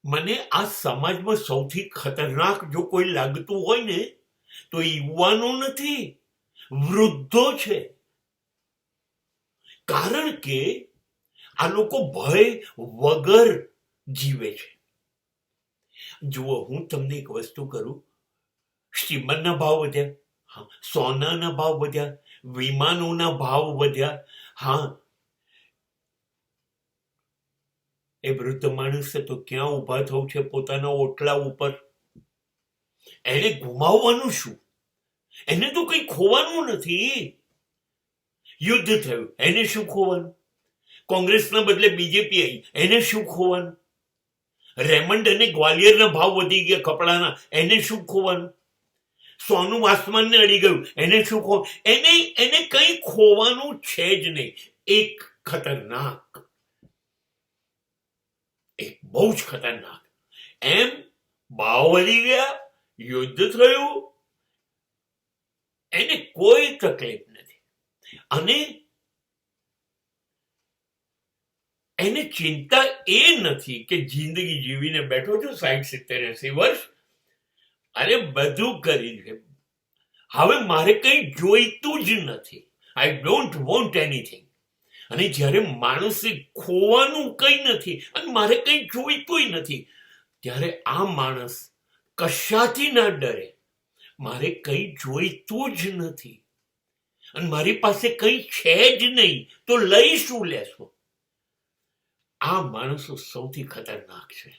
મને આ સમાજમાં સૌથી ખતરનાક જો કોઈ લાગતું હોય ને તો એ યુવાનો નથી, વૃદ્ધો છે. કારણ કે આ લોકો ભય વગર જીવે છે. જુઓ, હું તમને એક વસ્તુ કરું. શ્રીમદના ભાવ વધ્યા, સોનાના ભાવ વધ્યા, વિમાનોના ભાવ વધ્યા. હા, એ વૃદ્ધ માણસે તો ક્યાં ઉભા થવું છે? પોતાના ઓટલા ઉપર. એને ગુમાવવાનું શું? એને તો કઈ ખોવાનું નથી. યુદ્ધ થયું, એને શું ખોવાનું? કોંગ્રેસના બદલે બીજેપી આવી, એને શું ખોવાનું? રેમંડ અને ગ્વાલિયરના ભાવ વધી ગયા કપડાના, એને શું ખોવાનું? સોનું આસમાનને અડી ગયું, એને શું ખોવાનું? એને કઈ ખોવાનું છે જ નહીં. એક ખતરનાક, એક બહુ જ ખતરનાક. એમ ભાવ વધી ગયા, યુદ્ધ થયું, એને કોઈ તકલીફ નથી. અને એને ચિંતા એ નથી કે જિંદગી જીવીને બેઠો છું 60-70-80 વર્ષ, અરે બધું કરી છે, હવે મારે કંઈ જોઈતું જ નથી. I don't want anything. અને જ્યારે માણસે ખોવાનું કંઈ નથી અને મારે કંઈ જોઈતું નથી, ત્યારે આ માણસ કશાથી ના ડરે. મારે કંઈ જોઈતું જ નથી અને મારી પાસે કંઈ છે જ નહીં, તો લઈ શું લેશો? આ માણસો સૌથી ખતરનાક છે.